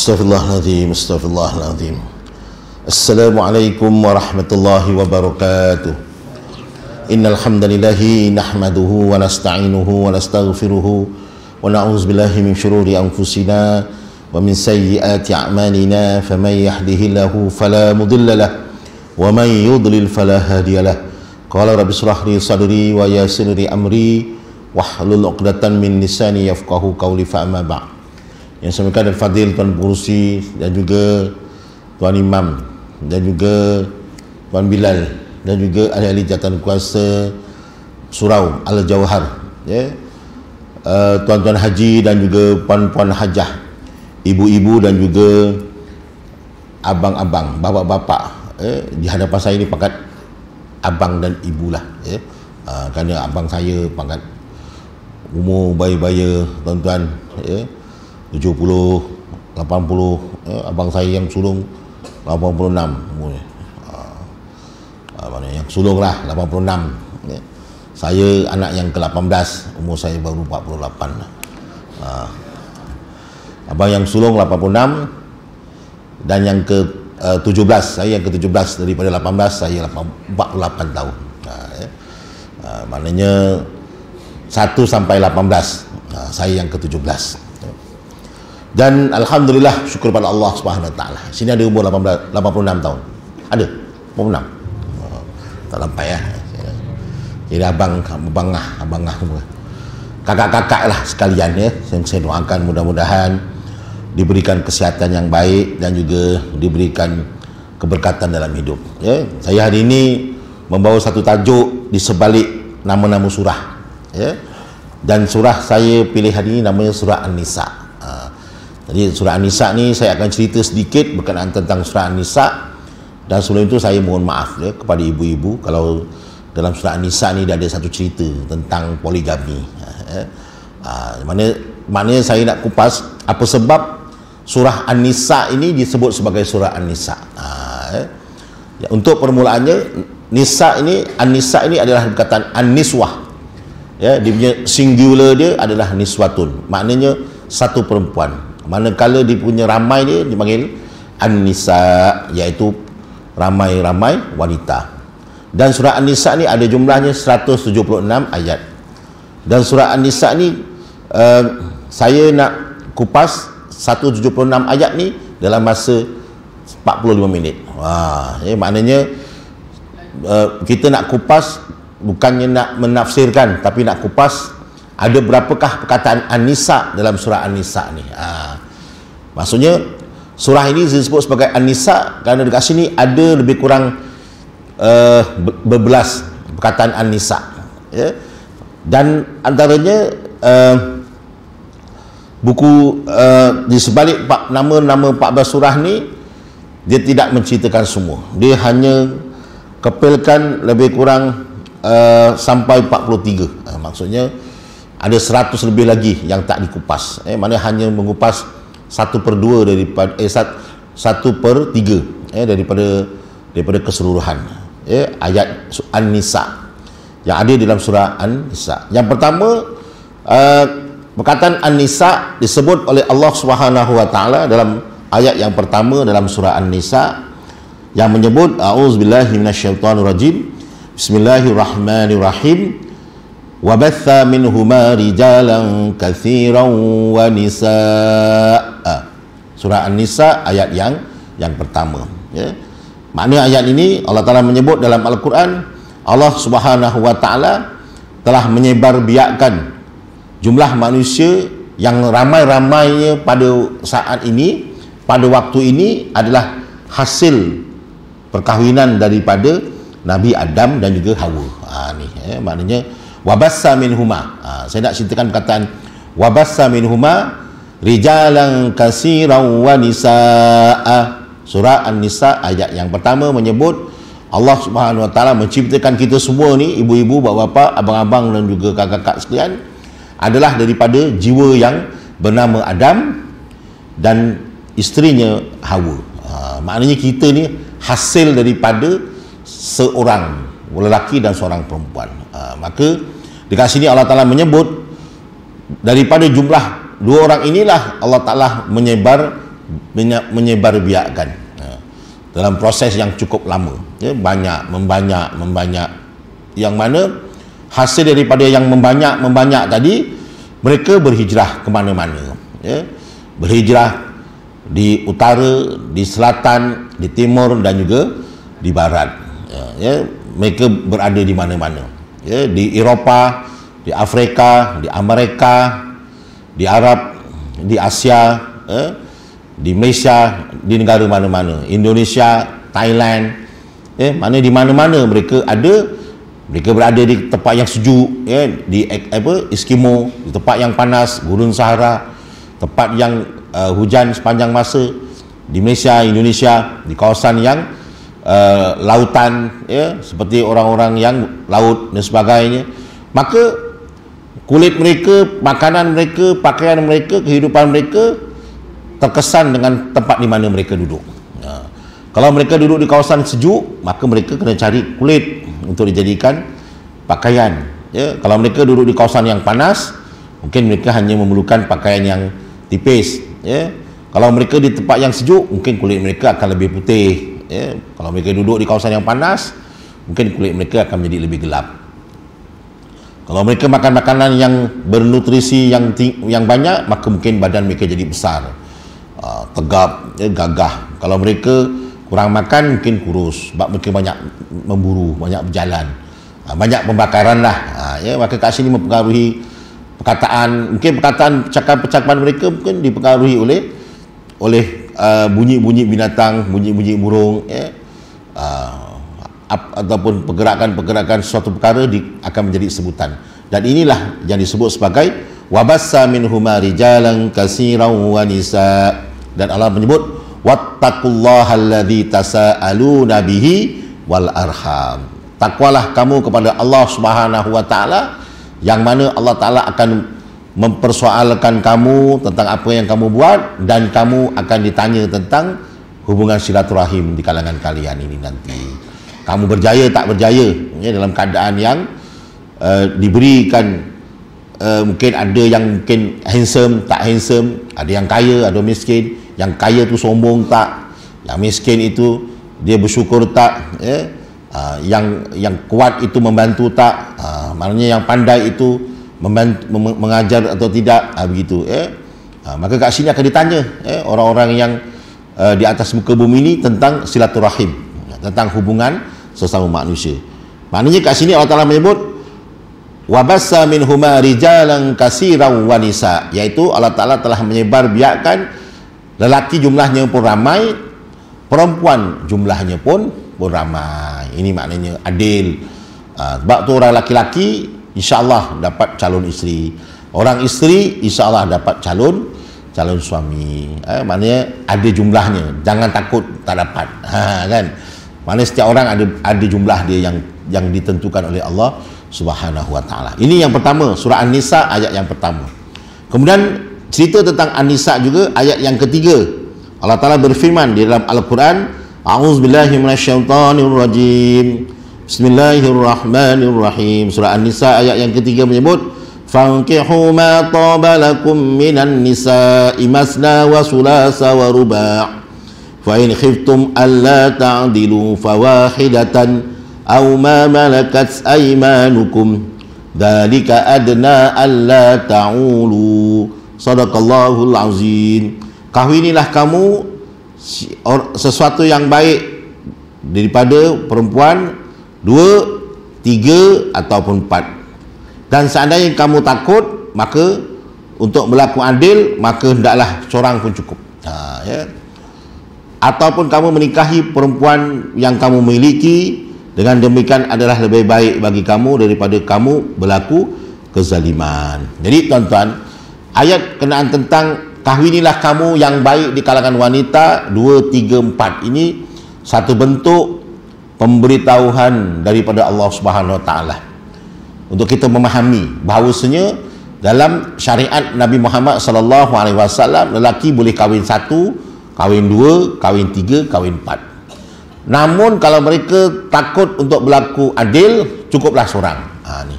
Astaghfirullahaladzim, astaghfirullahaladzim. Assalamualaikum warahmatullahi wabarakatuh. Innal hamdalillahi nahmaduhu wa nasta'inuhu wa nastaghfiruhu wa na'udzubillahi min syururi anfusina wa min sayyiati a'malina faman yahdihillahu fala mudilla lahu wa man yudlil fala hadiyalah. Qala rabbi shrah li sadri wa yassir li amri wahlul 'uqdatam min lisani yafqahu qawli fa amma ba'd. Yang saya hormati dan fadil Tuan Pengerusi dan juga Tuan Imam dan juga Tuan Bilal dan juga ahli-ahli jawatan kuasa Surau Al-Jawhar, ya. Tuan-tuan haji dan juga puan-puan hajah, ibu-ibu dan juga abang-abang, bapa-bapa, di hadapan saya ini pangkat abang dan ibulah, ya. Kerana abang saya pangkat umur baya-baya tuan-tuan, ya. 70, 80, abang saya yang sulung 86 umurnya. Mana yang sulung lah 86, ya. Saya anak yang ke-18, umur saya baru 48. Abang yang sulung 86 dan yang ke-17, saya yang ke-17, daripada 18 saya 48 tahun. Maknanya 1 sampai 18, saya yang ke-17. Dan alhamdulillah, syukur pada Allah Subhanahu Wa Taala. Sini ada umur 86 tahun. Ada 86. Tak sampai ya. Jadi abangah semua. Kakak-kakak lah sekalian, ya. Saya doakan mudah-mudahan diberikan kesihatan yang baik dan juga diberikan keberkatan dalam hidup, ya. Saya hari ini membawa satu tajuk di sebalik nama-nama surah, ya. Dan surah saya pilih hari ini namanya surah An-Nisa. Jadi surah An-Nisa ni saya akan cerita sedikit berkenaan tentang surah An-Nisa, dan sebelum itu saya mohon maaf, ya, kepada ibu-ibu kalau dalam surah An-Nisa ni dia ada satu cerita tentang poligami. Maknanya saya nak kupas apa sebab surah An-Nisa ini disebut sebagai surah An-Nisa. Untuk permulaannya, Nisa ini, An-Nisa ini adalah perkataan An-Niswah, ya. Dia punya singular dia adalah niswatun, maknanya satu perempuan. Manakala dia punya ramai dia dipanggil An-Nisa, iaitu ramai-ramai wanita. Dan surah An-Nisa ni ada jumlahnya 176 ayat. Dan surah An-Nisa ni saya nak kupas 176 ayat ni dalam masa 45 minit. Maknanya kita nak kupas bukannya nak menafsirkan, tapi nak kupas ada berapakah perkataan An-Nisa dalam surah An-Nisa ni. Maksudnya surah ini disebut sebagai An-Nisa kerana dekat sini ada lebih kurang berbelas perkataan An-Nisa, ya. Dan antaranya buku di sebalik nama-nama 14 surah ni dia tidak menceritakan semua. Dia hanya kepilkan lebih kurang sampai 43. Maksudnya ada 100 lebih lagi yang tak dikupas. Mana hanya mengupas 1/2 daripada 1/3 daripada keseluruhan, ya, ayat An-Nisa yang ada dalam surah An-Nisa. Yang pertama, perkataan An-Nisa disebut oleh Allah Subhanahu Wa Taala dalam ayat yang pertama dalam surah An-Nisa yang menyebut a'udzubillahi minasyaitonirrajim, bismillahirrahmanirrahim, wa batha minhuma rijalan katsiran wa nisaa. Surah An-Nisa ayat yang pertama, ya. Makna ayat ini Allah Taala menyebut dalam Al-Quran, Allah Subhanahu Wa Taala telah menyebarbiakkan jumlah manusia yang ramai-ramainya pada saat ini, pada waktu ini adalah hasil perkahwinan daripada Nabi Adam dan juga Hawa. Maknanya wabassa minhuma. Saya nak ceritakan perkataan wabassa minhuma rijalan katsiran wa nisaa. Surah An-Nisa ayat yang pertama menyebut Allah Subhanahu Wa Taala menciptakan kita semua ni, ibu-ibu, bapa-bapa, abang-abang dan juga kakak-kakak sekalian, adalah daripada jiwa yang bernama Adam dan isterinya Hawa. Maknanya kita ni hasil daripada seorang lelaki dan seorang perempuan. Maka dekat sini Allah Ta'ala menyebut daripada jumlah dua orang inilah Allah Ta'ala menyebar menyebarbiakkan dalam proses yang cukup lama, membanyak, yang mana hasil daripada yang membanyak tadi, mereka berhijrah ke mana-mana, berhijrah di utara, di selatan, di timur dan juga di barat, mereka berada di mana-mana, di Eropah, di Afrika, di Amerika, di Arab, di Asia, di Malaysia, di negara mana-mana, Indonesia, Thailand, mana di mana-mana mereka berada di tempat yang sejuk, di Eskimo, di tempat yang panas, Gurun Sahara, tempat yang hujan sepanjang masa, di Malaysia, Indonesia, di kawasan yang lautan, seperti orang-orang yang laut dan sebagainya. Maka kulit mereka, makanan mereka, pakaian mereka, kehidupan mereka terkesan dengan tempat di mana mereka duduk. Kalau mereka duduk di kawasan sejuk, maka mereka kena cari kulit untuk dijadikan pakaian. Kalau mereka duduk di kawasan yang panas, mungkin mereka hanya memerlukan pakaian yang tipis. Kalau mereka di tempat yang sejuk, mungkin kulit mereka akan lebih putih. Kalau mereka duduk di kawasan yang panas, mungkin kulit mereka akan menjadi lebih gelap. Kalau mereka makan makanan yang bernutrisi yang banyak, maka mungkin badan mereka jadi besar, tegap, gagah. Kalau mereka kurang makan, mungkin kurus, sebab mereka banyak memburu, banyak berjalan, banyak pembakaran lah. Maka kat sini mempengaruhi perkataan, mungkin percakapan mereka mungkin dipengaruhi oleh bunyi-bunyi binatang, bunyi-bunyi burung, ataupun pergerakan suatu perkara akan menjadi sebutan. Dan inilah yang disebut sebagai wabassa minhuma rijalan katsiran wa nisa. Dan Allah menyebut wattaqullaha alladzi tasaaluna bihi wal arham. Takwalah kamu kepada Allah Subhanahu wa taala, yang mana Allah taala akan mempersoalkan kamu tentang apa yang kamu buat, dan kamu akan ditanya tentang hubungan silaturahim di kalangan kalian ini nanti. Kamu berjaya tak berjaya, dalam keadaan yang diberikan, mungkin ada yang mungkin handsome tak handsome, ada yang kaya, ada miskin. Yang kaya tu sombong tak, yang miskin itu dia bersyukur tak, yang kuat itu membantu tak, maknanya yang pandai itu mengajar atau tidak, begitu. Maka kat sini akan ditanya orang-orang yang di atas muka bumi ini tentang silaturahim, tentang hubungan sesama manusia. Maknanya kat sini Allah Ta'ala menyebut wabassa minhuma rijalan katsiran wa nisa, iaitu Allah Ta'ala telah menyebar biarkan lelaki jumlahnya pun ramai, perempuan jumlahnya pun ramai. Ini maknanya adil. Sebab tu orang laki-laki insya-Allah dapat calon isteri, orang isteri insya-Allah dapat calon suami. Maknanya ada jumlahnya, jangan takut tak dapat, kan. Maknanya setiap orang ada jumlah dia yang ditentukan oleh Allah Subhanahu wa taala. Ini yang pertama, surah An-Nisa ayat yang pertama. Kemudian cerita tentang An-Nisa juga ayat yang ketiga. Allah Ta'ala berfirman di dalam Al-Quran, A'udzubillahi minasyaitonirrajim, Bismillahirrahmanirrahim. Surah An-Nisa ayat yang ketiga menyebut, Fankihu ma taba lakum minan nisa'i masna wa sulasa wa ruba' fa in khiftum alla ta'dilu fawahidatan aw ma malakat aymanukum dzalika adna alla ta'ulu. Sadaqallahul azim. Kahwinilah kamu sesuatu yang baik daripada perempuan 2, 3 ataupun 4. Dan seandainya kamu takut, maka untuk berlaku adil, maka hendaklah seorang pun cukup. Ataupun kamu menikahi perempuan yang kamu miliki, dengan demikian adalah lebih baik bagi kamu daripada kamu berlaku kezaliman. Jadi tuan-tuan, ayat kenaan tentang kahwinilah kamu yang baik di kalangan wanita 2, 3, 4 ini satu bentuk pemberitahuan daripada Allah Subhanahu wa taala untuk kita memahami bahawasanya dalam syariat Nabi Muhammad sallallahu alaihi wasallam, lelaki boleh kahwin 1, kahwin 2, kahwin 3, kahwin 4. Namun kalau mereka takut untuk berlaku adil, cukuplah seorang. Ni.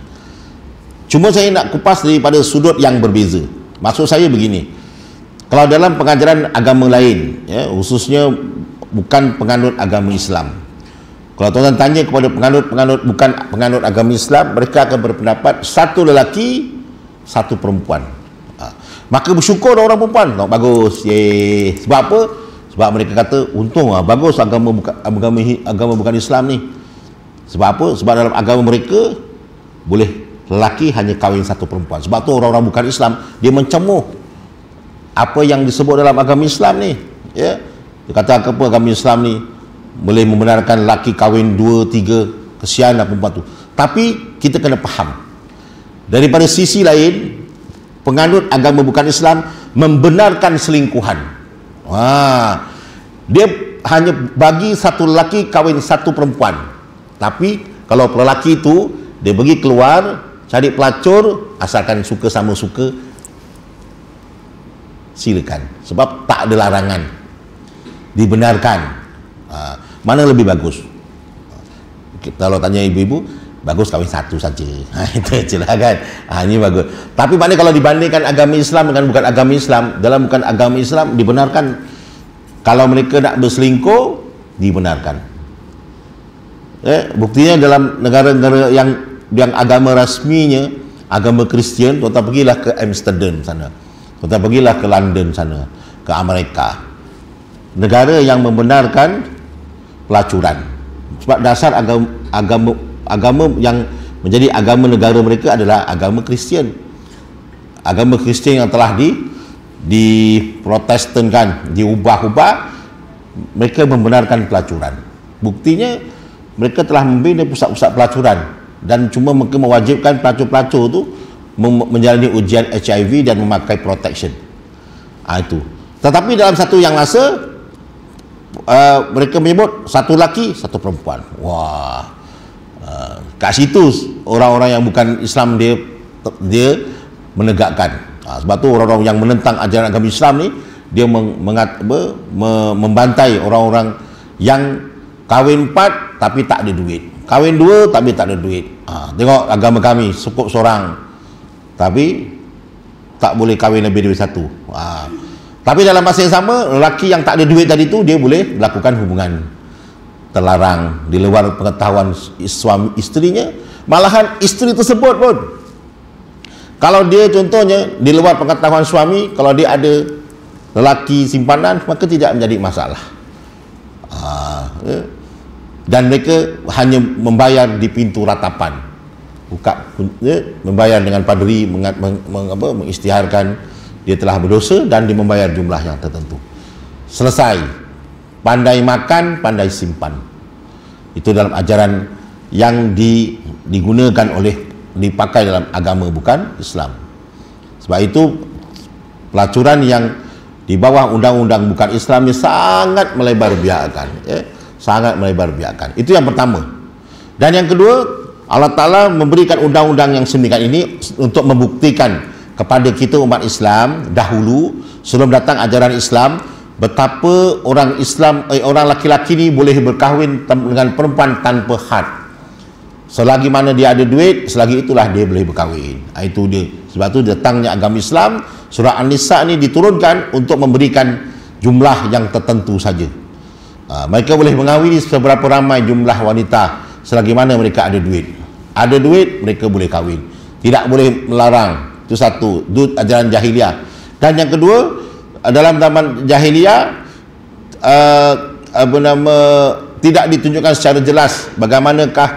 Cuma saya nak kupas daripada sudut yang berbeza. Maksud saya begini, Kalau dalam pengajaran agama lain, ya, khususnya bukan penganut agama Islam, kalau tuan-tuan tanya kepada bukan penganut agama Islam, mereka akan berpendapat satu lelaki, satu perempuan. Maka bersyukur orang perempuan. Bagus. Sebab apa? Sebab mereka kata, untung bagus agama bukan Islam ni. Sebab apa? Sebab dalam agama mereka boleh lelaki hanya kahwin satu perempuan. Sebab tu orang-orang bukan Islam dia mencemuh apa yang disebut dalam agama Islam ni, ya. Dia kata apa agama Islam ni boleh membenarkan lelaki kahwin 2, 3, kesian lah perempuan tu. Tapi kita kena faham daripada sisi lain, penganut agama bukan Islam membenarkan selingkuhan. Dia hanya bagi satu lelaki kahwin satu perempuan. Tapi kalau lelaki itu dia pergi keluar cari pelacur, asalkan suka sama suka, silakan. Sebab tak ada larangan, dibenarkan. Mana lebih bagus? Kalau tanya ibu-ibu, bagus kahwin satu saja. Itu je lah kan. Ini bagus. Tapi mana kalau dibandingkan agama Islam dengan bukan agama Islam, dalam bukan agama Islam dibenarkan kalau mereka nak berselingkuh, dibenarkan. Buktinya dalam negara-negara yang agama rasminya agama Kristian, tuan-tuan pergilah ke Amsterdam sana, tuan-tuan pergilah ke London sana, ke Amerika, negara yang membenarkan pelacuran. Sebab dasar agama yang menjadi agama negara mereka adalah agama Kristian. Agama Kristian yang telah diprotestankan, diubah-ubah, mereka membenarkan pelacuran. Buktinya mereka telah membina pusat-pusat pelacuran dan cuma mereka mewajibkan pelacur-pelacur tu menjalani ujian HIV dan memakai protection. Itu. Tetapi dalam satu yang masa mereka menyebut satu lelaki, satu perempuan. Kat situ orang-orang yang bukan Islam dia menegakkan. Sebab tu orang-orang yang menentang ajaran agama Islam ni dia membantai orang-orang yang kahwin 4 tapi tak ada duit, kahwin 2 tapi tak ada duit. Tengok agama kami cukup seorang tapi tak boleh kahwin lebih dari satu. Tapi dalam masa yang sama, lelaki yang tak ada duit tadi tu dia boleh melakukan hubungan terlarang di luar pengetahuan suami isterinya. Malahan isteri tersebut pun, kalau dia contohnya di luar pengetahuan suami, kalau dia ada lelaki simpanan, maka tidak menjadi masalah. Dan mereka hanya membayar di pintu ratapan, membayar dengan padri mengisytiharkan dia telah berdosa dan dia membayar jumlah yang tertentu. Selesai. Pandai makan, pandai simpan. Itu dalam ajaran yang digunakan dipakai dalam agama bukan Islam. Sebab itu pelacuran yang di bawah undang-undang bukan Islam ini sangat melebar biakan, sangat melebar biakan. Itu yang pertama. Dan yang kedua, Allah Ta'ala memberikan undang-undang yang sedemikian ini untuk membuktikan kepada kita umat Islam dahulu sebelum datang ajaran Islam, betapa orang Islam, orang laki-laki ni boleh berkahwin dengan perempuan tanpa had. Selagi mana dia ada duit, selagi itulah dia boleh berkahwin. Itu dia. Sebab tu datangnya agama Islam, surah An-Nisa ni diturunkan untuk memberikan jumlah yang tertentu saja. Mereka boleh mengahwini seberapa ramai jumlah wanita selagi mana mereka ada duit. Ada duit, mereka boleh kahwin. Tidak boleh melarang. Itu satu, itu ajaran jahiliyah. Dan yang kedua, dalam zaman jahiliyah tidak ditunjukkan secara jelas bagaimanakah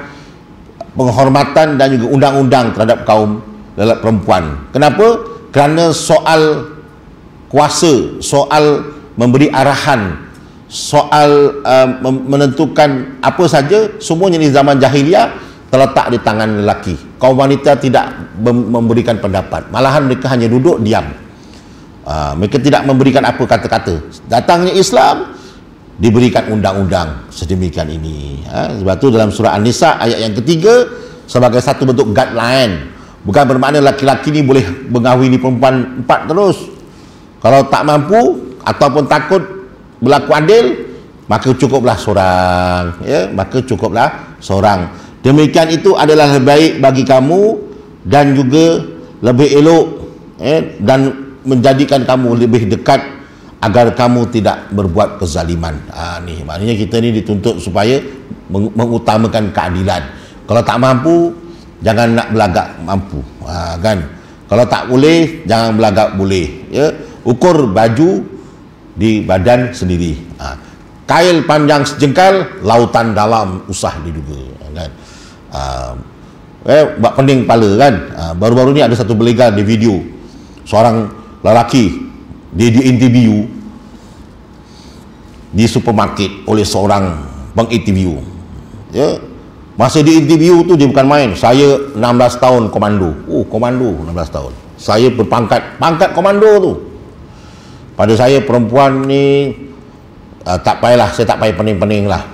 penghormatan dan juga undang-undang terhadap kaum perempuan. Kenapa? Kerana soal kuasa, soal memberi arahan, soal menentukan apa saja, semuanya di zaman jahiliyah terletak di tangan lelaki. Kaum wanita tidak memberikan pendapat, malahan mereka hanya duduk diam. Mereka tidak memberikan apa kata-kata. Datangnya Islam, diberikan undang-undang sedemikian ini. Sebab tu dalam surah An-Nisa ayat yang ketiga, sebagai satu bentuk guideline, bukan bermakna laki-laki ni boleh mengahwini perempuan 4 terus. Kalau tak mampu ataupun takut berlaku adil, maka cukuplah seorang, maka cukuplah seorang. Demikian itu adalah lebih baik bagi kamu dan juga lebih elok, dan menjadikan kamu lebih dekat agar kamu tidak berbuat kezaliman. Ni maknanya kita ni dituntut supaya mengutamakan keadilan. Kalau tak mampu, jangan nak belagak mampu. Kan? Kalau tak boleh, jangan belagak boleh. Ya, ukur baju di badan sendiri. Kail panjang sejengkal, lautan dalam usah diduga. Kan? Buat pening kepala kan. Baru-baru ni ada satu belegan di video seorang lelaki dia diinterview di supermarket oleh seorang penginterview. Ya, masa diinterview tu dia bukan main. Saya 16 tahun komando. Komando 16 tahun. Saya berpangkat komando tu. Pada saya perempuan ni tak payahlah, saya tak payah pening-pening lah.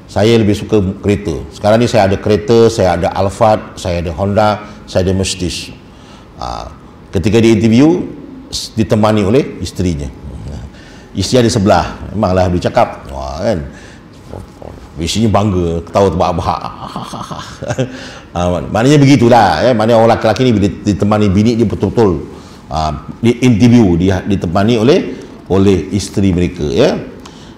Saya lebih suka kereta. Sekarang ni saya ada kereta, saya ada Alphard, saya ada Honda, saya ada Mercedes. Ketika di interview ditemani oleh isterinya. Isteri ada sebelah. Memanglah dia cakap, kan. Isterinya bangga, ketawa terbahak-bahak. Maknanya begitulah. Maknanya orang lelaki ni bila ditemani bini dia betul-betul di interview, dia ditemani oleh isteri mereka. Ya.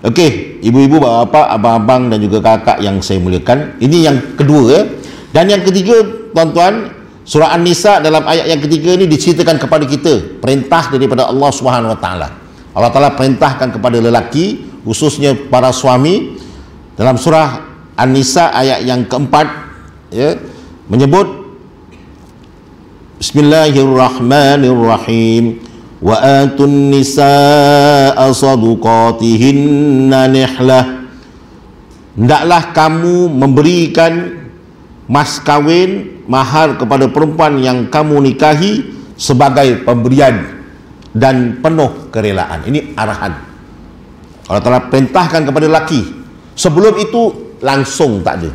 Okey, ibu-ibu, bapa, abang-abang dan juga kakak yang saya muliakan. Ini yang kedua ya. Dan yang ketiga, tuan-tuan, surah An-Nisa dalam ayat yang ketiga ni diceritakan kepada kita perintah daripada Allah Subhanahu Wa Taala. Allah Taala perintahkan kepada lelaki, khususnya para suami, dalam surah An-Nisa ayat yang keempat ya, menyebut Bismillahirrahmanirrahim. Wa atun nisaa sadaqatihinna nihlah. Hendaklah kamu memberikan mas kawin, mahar kepada perempuan yang kamu nikahi sebagai pemberian dan penuh kerelaan. Ini arahan Allah Ta'ala perintahkan kepada lelaki. Sebelum itu langsung tak ada.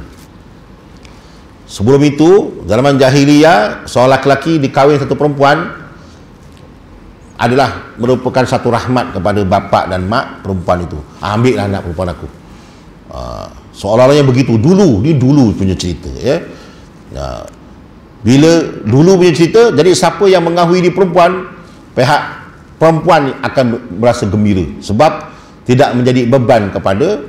Sebelum itu, zaman jahiliyah, seorang lelaki dikahwin satu perempuan adalah merupakan satu rahmat kepada bapa dan mak perempuan itu. Ambillah anak perempuan aku. Seolah-olahnya begitu dulu. Ini dulu punya cerita ya. Bila dulu punya cerita, jadi siapa yang mengahwini di perempuan, pihak perempuan akan merasa gembira sebab tidak menjadi beban kepada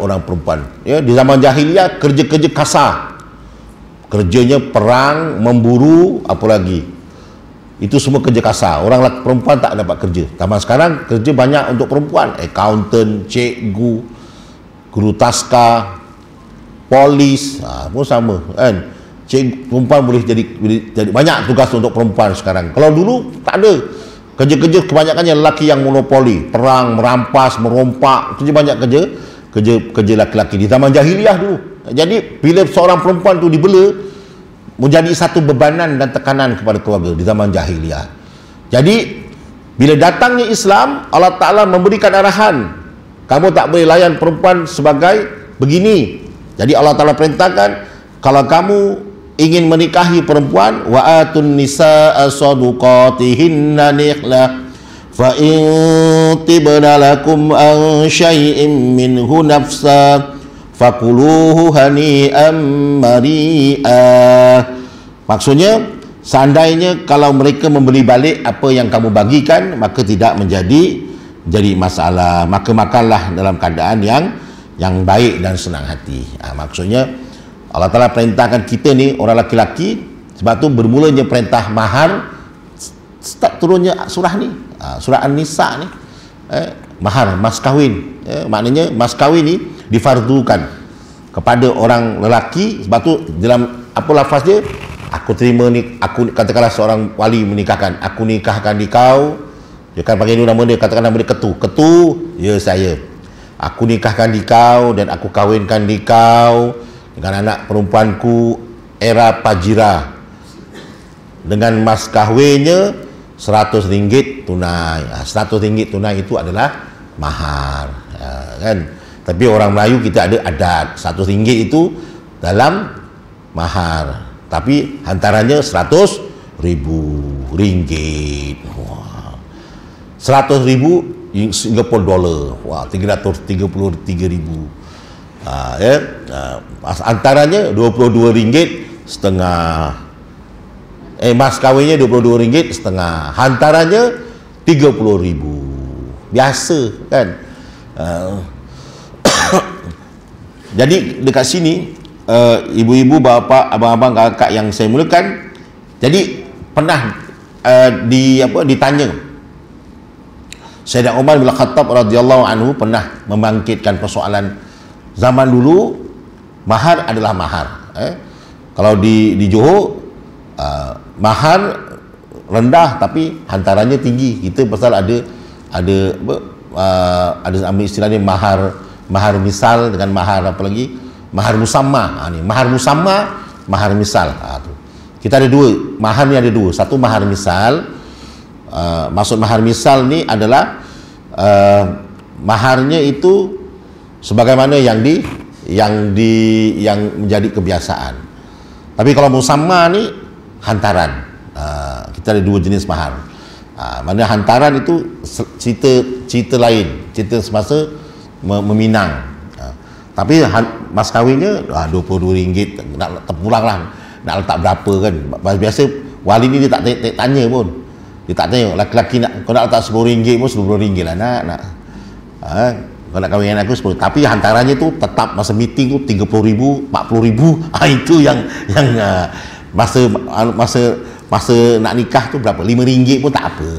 orang perempuan. Ya, di zaman jahiliyah kerja-kerja kasar. Kerjanya perang, memburu, apa lagi. Itu semua kerja kasar. Orang perempuan tak dapat kerja. Zaman sekarang kerja banyak untuk perempuan. Accountant, cikgu, guru taska, polis, pun sama kan. Perempuan boleh jadi banyak tugas untuk perempuan sekarang. Kalau dulu tak ada. Kerja-kerja kebanyakannya lelaki yang monopoli, perang, merampas, merompak, banyak kerja laki-laki di zaman jahiliyah dulu. Jadi bila seorang perempuan tu dibela, menjadi satu bebanan dan tekanan kepada keluarga di zaman jahiliyah. Jadi bila datangnya Islam, Allah Ta'ala memberikan arahan, kamu tak boleh layan perempuan sebagai begini. Jadi Allah Ta'ala perintahkan, kalau kamu ingin menikahi perempuan, wa atun nisaa sadaqatihinna nihlah fa in tibna lakum an syai'in minhu nafsa fakuluhu hani'an mari'ah. Maksudnya, seandainya kalau mereka membeli balik apa yang kamu bagikan, maka tidak menjadi masalah. Maka makanlah dalam keadaan yang baik dan senang hati. Maksudnya Allah Ta'ala perintahkan kita ni orang laki-laki, sebab tu bermulanya perintah mahar, start turunnya surah ni, surah An-Nisa ni, mahar, mas kahwin. Maknanya mas kahwin ni difardukan kepada orang lelaki. Sebab tu dalam apa lafaz dia, aku terima ni, aku katakanlah seorang wali menikahkan, aku nikahkan di kau, dia kan panggil nama dia, katakan nama dia Ketu, ya saya, aku nikahkan di kau dan aku kahwinkan di kau dengan anak perempuanku Era Pajira dengan mas kahwinnya RM100 tunai. RM100 tunai itu adalah mahar, kan. Tapi orang Melayu kita ada adat RM100 itu dalam mahar, tapi hantarannya RM100,000. Wah, RM100,000 Singapore dollar. Wah, 333,000. Antaranya RM22,5. Mas kawinnya RM22,5, hantarannya RM30,000. Biasa kan. Jadi dekat sini ibu-ibu, bapa, abang-abang, kakak yang saya mulakan, jadi pernah ditanya, Sayyidina Umar bin Khattab radhiyallahu anhu pernah membangkitkan persoalan. Zaman dulu mahar adalah mahar. Kalau di Johor mahar rendah tapi hantarannya tinggi. Kita pasal ada ambil istilahnya mahar misal dengan mahar apa lagi, mahar musamma. Ni mahar musamma, mahar misal. Tu kita ada dua mahar ni, ada dua. Satu mahar misal, maksud mahar misal ni adalah maharnya itu sebagaimana yang menjadi kebiasaan. Tapi kalau musamma ni hantaran. Kita ada dua jenis mahar. Mana hantaran itu cerita lain, cerita semasa meminang. Tapi mas kahwinnya RM22, nak terpulang lah, nak letak berapa kan. Biasa wali ni dia tak tanya pun, dia tak tanya laki-laki kau nak letak RM10 pun RM10 lah nak. Kau nak kahwin dengan aku 10. Tapi hantarannya tu tetap masa meeting tu RM30,000, RM40,000. Itu yang masa nak nikah tu berapa? RM5 pun tak apa.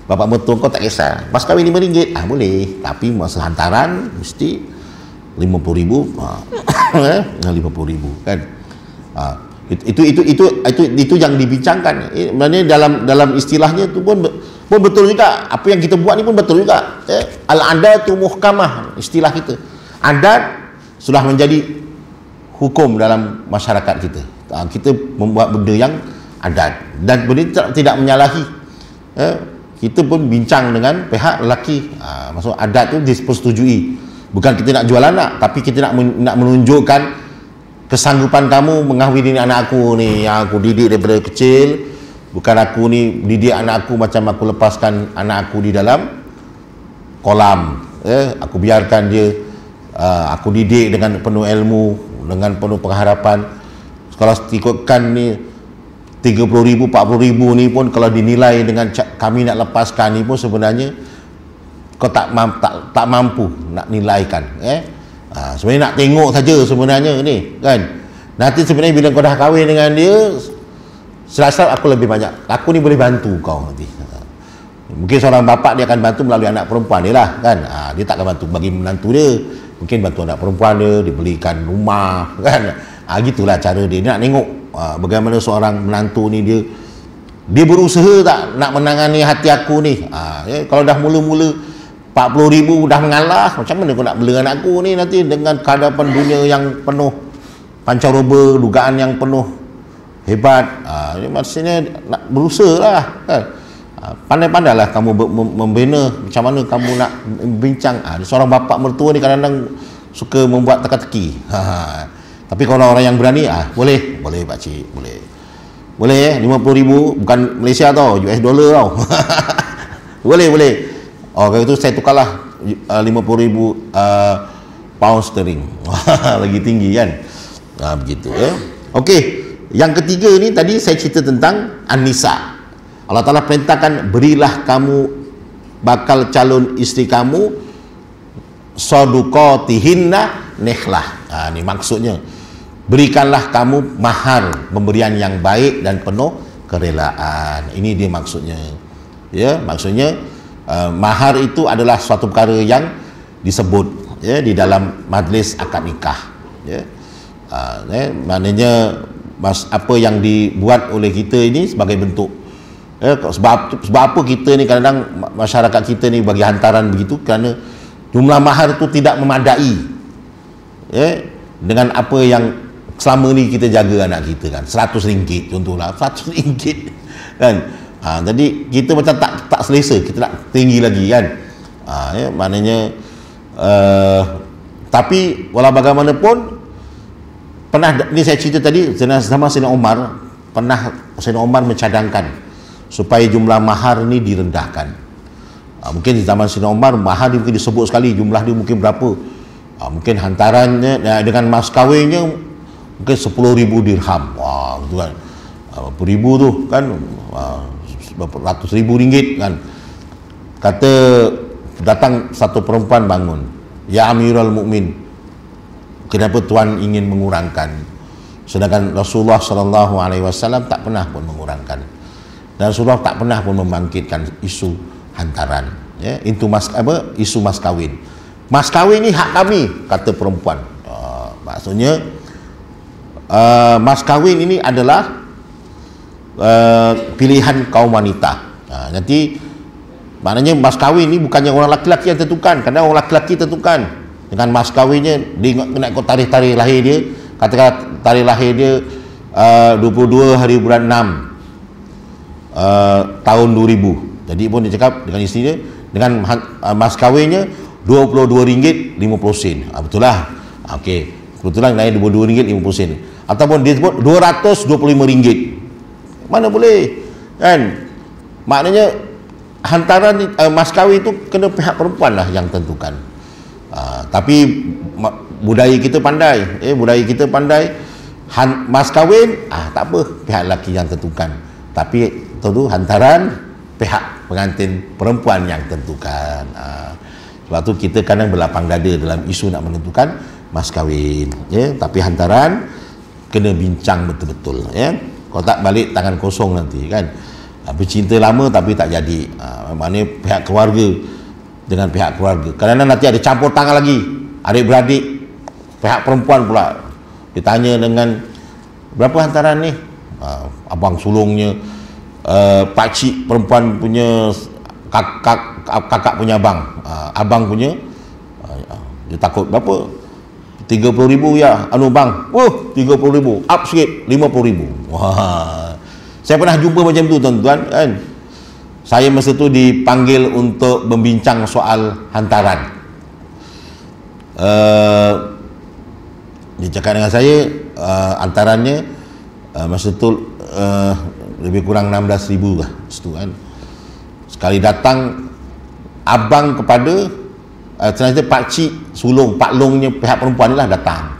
Bapak mertua kau tak kisah. Mas kahwin RM5, boleh. Tapi masa hantaran mesti RM50,000. RM50,000 kan. Itu yang dibincangkan. Maknanya dalam istilahnya tu pun betul juga. Apa yang kita buat ni pun betul juga. Al-adatu muhkamah, istilah kita. Adat sudah menjadi hukum dalam masyarakat kita. Kita membuat benda yang adat dan benda tidak menyalahi. Kita pun bincang dengan pihak lelaki. Maksud adat tu dipersetujui. Bukan kita nak jual anak, tapi kita nak menunjukkan kesanggupan kamu mengahwini anak aku ni, yang aku didik daripada kecil. Bukan aku ni didik anak aku macam aku lepaskan anak aku di dalam kolam. Aku biarkan dia, aku didik dengan penuh ilmu, dengan penuh pengharapan. Kalau ikutkan ni RM30,000, RM40,000 ni pun kalau dinilai dengan kami nak lepaskan ni pun sebenarnya kau tak mampu nak nilaikan. Sebenarnya nak tengok saja sebenarnya ni kan. Nanti sebenarnya bila kau dah kahwin dengan dia, serasa aku lebih banyak, aku ni boleh bantu kau nanti. Mungkin seorang bapa dia akan bantu melalui anak perempuan dia lah kan. Dia tak akan bantu bagi menantu dia, mungkin bantu anak perempuan dia, dibelikan rumah kan. Gitulah cara dia. Dia nak tengok bagaimana seorang menantu ni dia berusaha tak nak menangani hati aku ni. Kalau dah mula-mula RM40,000 dah mengalah, macam mana kau nak bela anak aku ni nanti dengan kehadapan dunia yang penuh pancaroba, dugaan yang penuh hebat. Maksudnya nak berusaha lah kan. Pandai-pandailah kamu membina, macam mana kamu nak bincang. Seorang bapa mertua ni kadang-kadang suka membuat teka-teki. Tapi kalau orang yang berani, boleh pakcik, boleh RM50,000, bukan Malaysia tau, US dollar tau. boleh. Kalau itu saya tukarlah RM50,000 pound sterling. Lagi tinggi kan. Begitu ya. Okey, yang ketiga ni tadi saya cerita tentang An-Nisa. Allah Ta'ala perintahkan, berilah kamu bakal calon isteri kamu saduqatihinna nihlah. Ni maksudnya, berikanlah kamu mahar, pemberian yang baik dan penuh kerelaan. Ini dia maksudnya. Ya, maksudnya mahar itu adalah suatu perkara yang disebut di dalam majlis akad nikah. Maknanya apa yang dibuat oleh kita ini sebagai bentuk. Sebab apa kita ni kadang-kadang masyarakat kita ni bagi hantaran begitu, kerana jumlah mahar itu tidak memadai dengan apa yang selama ni kita jaga anak kita kan. RM100 contohlah, RM100 kan. Jadi kita macam tak selesa, kita nak tinggi lagi kan. Maknanya tapi walau bagaimanapun, pernah ni saya cerita tadi sama Sayyidina Umar, pernah Sayyidina Umar mencadangkan supaya jumlah mahar ni direndahkan. Mungkin di zaman Sayyidina Umar mahar dia mungkin disebut sekali, jumlah dia mungkin berapa, mungkin hantarannya dengan mas kahwinnya mungkin 10,000 dirham. Gitu kan. berapa ribu tu kan, berapa ratus ribu ringgit kan. Kata datang satu perempuan bangun, ya Amirul Mukmin, kenapa tuan ingin mengurangkan? Sedangkan Rasulullah SAW tak pernah pun mengurangkan, dan Rasulullah tak pernah pun membangkitkan isu hantaran, ya, itu isu mas kawin. Mas kawin ni hak kami, kata perempuan. Maksudnya mas kawin ini adalah pilihan kaum wanita. Nanti maknanya mas kawin ni bukannya orang laki-laki yang tentukan, kadang orang laki-laki tentukan dengan mas kawinnya. Dia nak ikut tarikh lahir dia, katakan tarikh lahir dia 22 hari bulan 6 tahun 2000. Jadi pun dia cakap dengan isteri dia, dengan mas kawinnya RM22.50. Betul lah. Okey, kebetulan lahir RM22.50. Ataupun dia sebut RM225. Mana boleh kan? Maknanya hantaran mas kahwin itu kena pihak perempuan lah yang tentukan. Tapi budaya kita pandai, budaya kita pandai, mas kahwin tak apa, pihak lelaki yang tentukan, tapi tentu hantaran pihak pengantin perempuan yang tentukan. Sebab tu kita kadang berlapang dada dalam isu nak menentukan mas kahwin, ya. Tapi hantaran kena bincang betul-betul, ya. Kalau tak balik tangan kosong nanti kan. Bercinta lama tapi tak jadi. Maknanya pihak keluarga dengan pihak keluarga. Kadang-kadang nanti ada campur tangan lagi. Adik-beradik, pihak perempuan pula ditanya dengan berapa hantaran ni? Abang sulungnya, pakcik perempuan punya kakak punya abang, abang punya, dia takut berapa? 30,000 ya, bang, 30,000, up sikit 50,000. Wah, saya pernah jumpa macam tu tuan-tuan kan. Saya masa tu dipanggil untuk membincang soal hantaran. Dia cakap dengan saya, hantarannya masa tu lebih kurang 16,000 lah situ kan. Sekali datang abang kepada sebenarnya pakcik sulung, pak longnya pihak perempuan ni lah datang.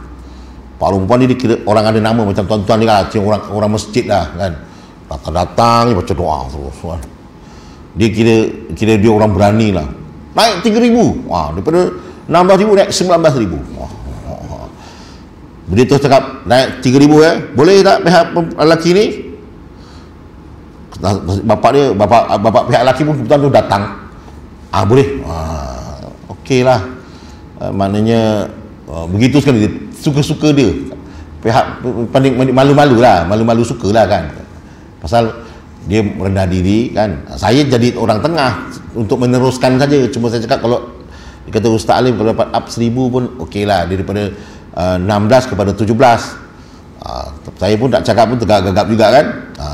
Pak perempuan ni dia kira orang ada nama macam tuan-tuan ni lah, orang masjid lah kan. Datang dia baca doa terus kan. Dia kira dia orang berani lah. Naik 3,000. Daripada 16,000 naik 19,000. Dia terus cakap naik 3,000 boleh tak pihak lelaki ni? Bapak pihak lelaki pun kebetulan tu datang. Boleh. Okey lah. Maknanya begitu sekali dia, suka-suka dia. Pihak malu-malu lah, malu-malu suka lah kan. Pasal dia merendah diri kan. Saya jadi orang tengah untuk meneruskan saja. Cuma saya cakap kalau dia kata Ustaz Alim kalau dapat up 1,000 pun okey lah, daripada 16 kepada 17. Saya pun tak cakap pun tegak-gagap juga kan.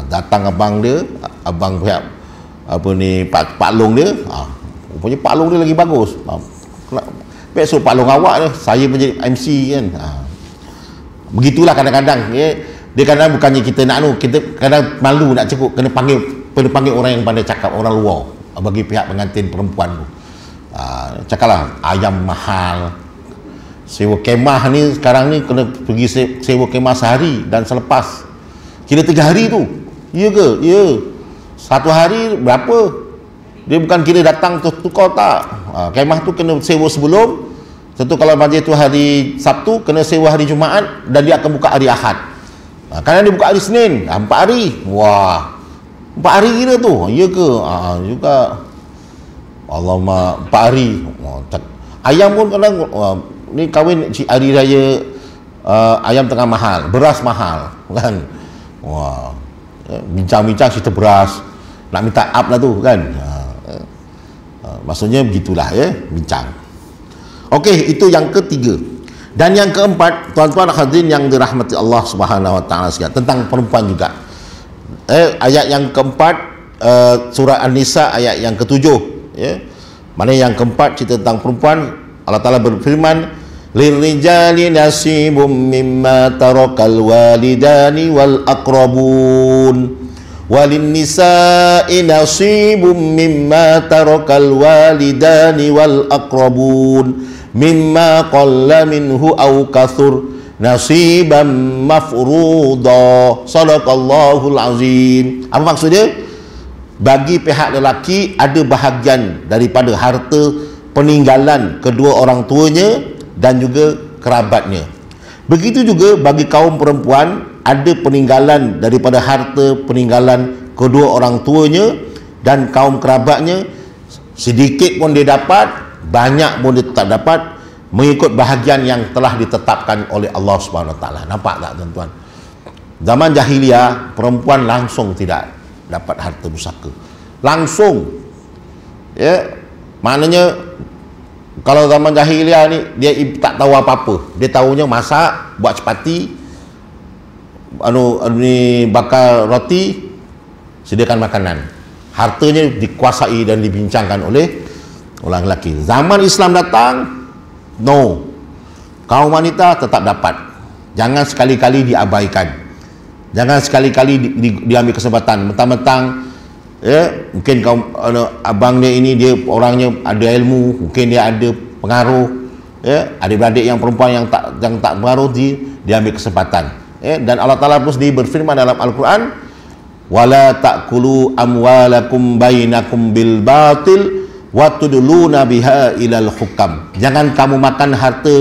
Datang abang dia, abang pihak Pak Long dia, rupanya Pak Long dia lagi bagus. Besok Pak Long awak ni, saya menjadi MC kan. Begitulah kadang-kadang ya. Dia kadang bukannya kita nak kita kadang malu nak cukup, kena panggil orang yang pandai cakap, orang luar bagi pihak pengantin perempuan tu. Cakaplah ayam mahal, sewa kemah ni sekarang ni kena pergi sewa kemah sehari dan selepas kira 3 hari tu. Ya ke? Ya. 1 hari berapa? Dia bukan kira datang tukar tak. Kemah tu kena sewa sebelum. Tentu kalau majlis tu hari Sabtu, kena sewa hari Jumaat dan dia akan buka hari Ahad. Kadang dia buka hari Senin, 4 hari. Wah, 4 hari kira tu. Ya ke? Juga Allahumma 4 hari. Ayam pun kadang ni kahwin hari raya, ayam tengah mahal, beras mahal kan. Wah, bincang-bincang cerita beras, nak minta up lah tu kan. Maksudnya begitulah ya, bincang. Okey, itu yang ketiga. Dan yang keempat, tuan-tuan hadirin yang dirahmati Allah Subhanahu wa taala sekalian, tentang perempuan juga. Ayat yang keempat, surah An-Nisa ayat yang ketujuh ya. Mana yang keempat cerita tentang perempuan. Allah Taala berfirman, lirrijali nasibum mimma tarakal walidani wal aqrabun walin nisa'i nasibum mimma tarakal walidani wal aqrabun mimma qalla minhu aw kathur nasiban mafruḍa. Shadaqallahul azim. Apa maksudnya? Bagi pihak lelaki ada bahagian daripada harta peninggalan kedua orang tuanya dan juga kerabatnya. Begitu juga bagi kaum perempuan ada peninggalan daripada harta peninggalan kedua orang tuanya dan kaum kerabatnya. Sedikit pun dia dapat, banyak pun dia tak dapat, mengikut bahagian yang telah ditetapkan oleh Allah Subhanahu Wa Taala. Nampak tak tuan-tuan? Zaman jahiliah perempuan langsung tidak dapat harta pusaka. Langsung. Ya, maknanya kalau zaman jahiliah ni dia tak tahu apa-apa. Dia tahunya masak, buat cepati, ni bakar roti, sediakan makanan. Hartanya dikuasai dan dibincangkan oleh orang lelaki. Zaman Islam datang, no. Kaum wanita tetap dapat. Jangan sekali-kali diabaikan. Jangan sekali-kali diambil kesempatan. Mentang-mentang mungkin kaum abang dia ini dia orangnya ada ilmu, mungkin dia ada pengaruh, adik-beradik yang perempuan yang tak pengaruh diambil kesempatan. Dan Allah Taala pun sendiri berfirman dalam Al-Quran, wala ta'kulu amwalakum bainakum bil batil wa tudluna biha ilal hukam. Jangan kamu makan harta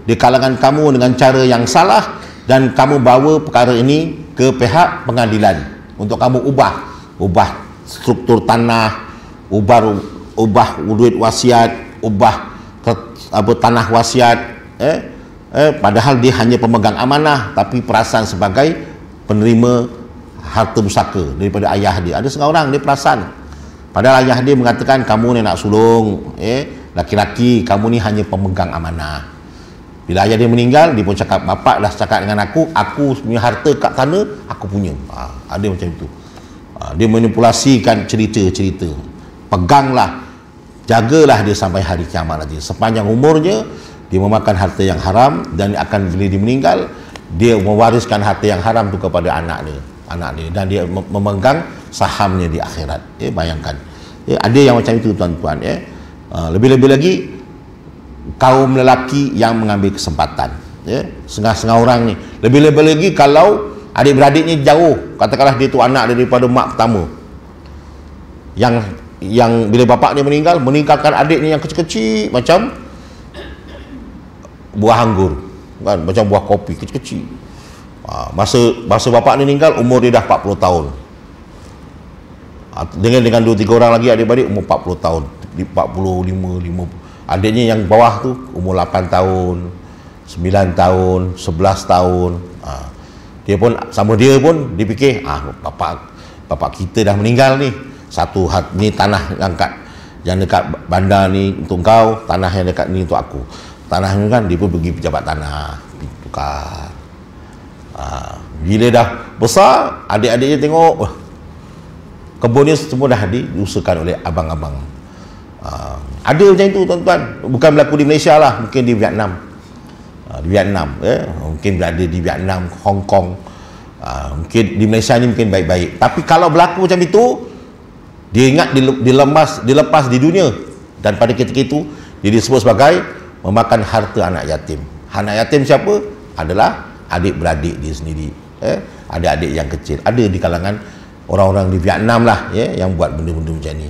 di kalangan kamu dengan cara yang salah dan kamu bawa perkara ini ke pihak pengadilan untuk kamu ubah struktur tanah, ubah duit wasiat, ubah tanah wasiat, padahal dia hanya pemegang amanah tapi perasan sebagai penerima harta pusaka daripada ayah dia. Ada setengah orang dia perasan, padahal ayah dia mengatakan kamu ni nak sulung, laki-laki, kamu ni hanya pemegang amanah. Bila ayah dia meninggal, dia pun cakap, bapak dah cakap dengan aku punya harta kat sana aku punya. Ada macam itu. Dia manipulasikan cerita-cerita. Peganglah, jagalah dia sampai hari kiamat nanti. Sepanjang umurnya dia memakan harta yang haram, dan akan bila dia meninggal dia mewariskan harta yang haram itu kepada anak dia, dan dia memegang sahamnya di akhirat. Bayangkan. Ada yang macam itu tuan-tuan. Lebih-lebih lagi kaum lelaki yang mengambil kesempatan. Setengah-setengah orang ni. Lebih-lebih lagi kalau adik-beradiknya jauh, katakanlah dia tu anak daripada mak pertama, yang bila bapak dia meninggalkan adiknya yang kecil-kecil macam buah anggur kan, macam buah kopi kecil-kecil. Masa bapak ni meninggal umur dia dah 40 tahun. Dengan 2-3 orang lagi adik-beradik umur 40 tahun, 45, 50. Adiknya yang bawah tu umur 8 tahun, 9 tahun, 11 tahun. Dia pun sama dia pun dipikir, bapak kita dah meninggal ni. Satu ni tanah yang dekat bandar ni untuk kau, tanah yang dekat ni untuk aku. Tanah ni kan, dia pun pergi pejabat tanah, tukar. Bila dah besar, adik-adiknya tengok kebun ni semua dah diusahakan oleh abang-abang. Ada macam itu tuan-tuan. Bukan berlaku di Malaysia lah, mungkin di Vietnam. Mungkin berada di Vietnam, Hong Kong. Mungkin di Malaysia ni mungkin baik-baik. Tapi kalau berlaku macam itu, dia ingat dilepas di dunia, dan pada ketika itu dia disebut sebagai memakan harta anak yatim. Anak yatim siapa? Adalah adik-beradik dia sendiri. Adik-adik yang kecil. Ada di kalangan orang-orang di Vietnam lah, yang buat benda-benda macam ni.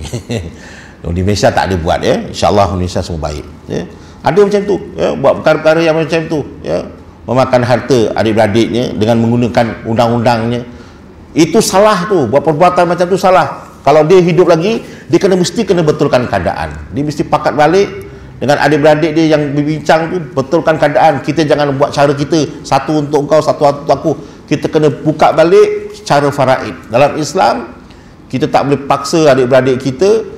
Di Malaysia tak ada buat, InsyaAllah Malaysia semua baik. Ada macam tu, buat perkara-perkara yang macam tu, memakan harta adik-beradiknya dengan menggunakan undang-undangnya. Itu salah tu, buat perbuatan macam tu salah. Kalau dia hidup lagi, dia mesti kena betulkan keadaan. Dia mesti pakat balik dengan adik-beradik dia yang berbincang tu, betulkan keadaan. Kita jangan buat cara kita, satu untuk kau, satu untuk aku. Kita kena buka balik secara faraid. Dalam Islam, kita tak boleh paksa adik-beradik kita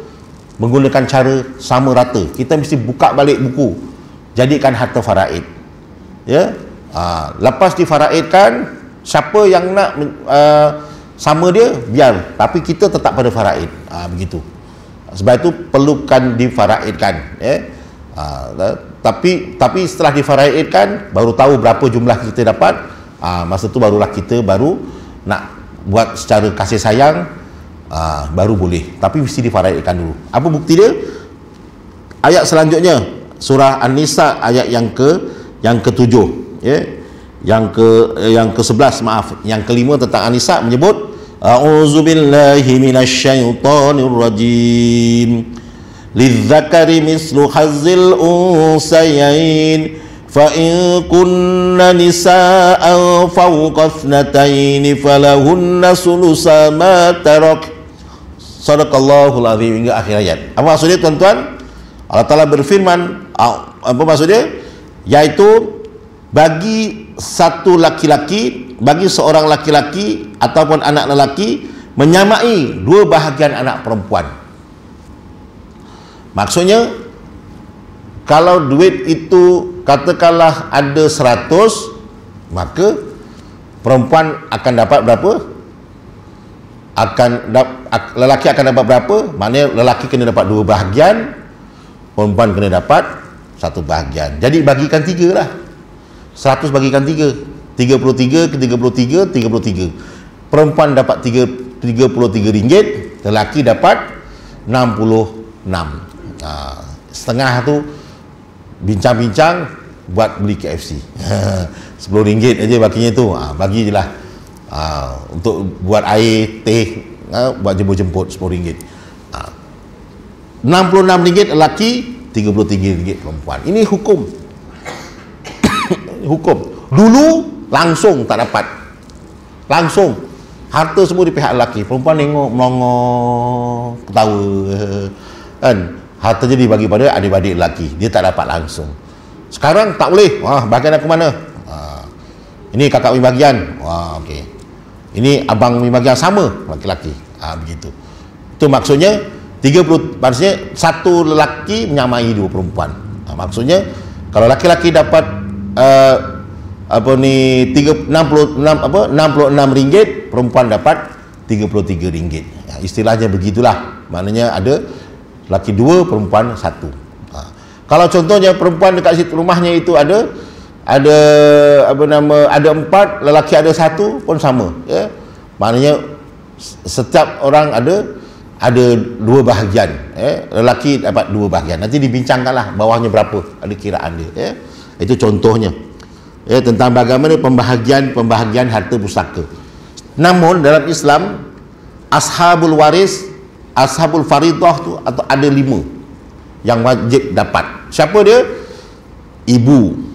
menggunakan cara sama rata. Kita mesti buka balik buku, jadikan harta faraid. Lepas difaraidkan, siapa yang nak sama dia, biar, tapi kita tetap pada faraid. Begitu. Sebab itu perlukan difaraidkan. Tapi setelah difaraidkan, baru tahu berapa jumlah kita dapat. Masa tu barulah kita nak buat secara kasih sayang, baru boleh. Tapi mesti difaraidkan dulu. Apa bukti dia? Ayat selanjutnya, surah An-Nisa ayat yang ke-7. yang ke-11 maaf, yang kelima tentang An-Nisa menyebut a'udzubillahi minasyaitonir rajim lidzakari mislu hazzil unsayain fa in kunna nisaan fawqa ithnatayn falahunna sulusa ma tarak. Sadaqallahul azim, hingga akhir ayat. Apa maksudnya tuan-tuan? Allah Ta'ala berfirman, apa maksudnya? Yaitu bagi satu laki-laki, bagi seorang laki-laki ataupun anak lelaki menyamai dua bahagian anak perempuan. Maksudnya kalau duit itu katakanlah ada 100, maka perempuan akan dapat berapa? Lelaki akan dapat berapa? Maknanya lelaki kena dapat 2 bahagian, perempuan kena dapat 1 bahagian. Jadi bagikan 3 lah. 100 bagikan 3, 33 ke 33, 33. Perempuan dapat 33 ringgit, lelaki dapat 66. Setengah tu bincang-bincang buat beli KFC. 10 ringgit aja baginya tu. Bagi je lah. Untuk buat air, teh, buat jemput-jemput 10 ringgit. 66 ringgit lelaki, 33 ringgit perempuan. Ini hukum. Hukum. Dulu langsung tak dapat. Langsung. Harta semua di pihak lelaki. Perempuan tengok, melongok, ketawa. Kan? Harta jadi bagi pada adik-adik lelaki. Dia tak dapat langsung. Sekarang tak boleh. Bahagian aku mana? Ini kakak punya bahagian. Okey. Ini abang punya bahagian, sama laki-laki. Begitu. Itu maksudnya 30, maksudnya satu lelaki menyamai 2 perempuan. Maksudnya kalau laki-laki dapat 66 ringgit, perempuan dapat 33 ringgit. Istilahnya begitulah. Maknanya ada laki 2, perempuan 1. Kalau contohnya perempuan dekat situ rumahnya itu ada 4, lelaki ada 1 pun sama, ya. Maknanya setiap orang ada 2 bahagian, lelaki dapat 2 bahagian. Nanti dibincangkanlah bawahnya berapa, ada kiraan dia, ya. Itu contohnya, ya, tentang bagaimana pembahagian harta pusaka. Namun dalam Islam ashabul waris, ashabul faridah tu atau ada 5 yang wajib dapat. Siapa dia? Ibu.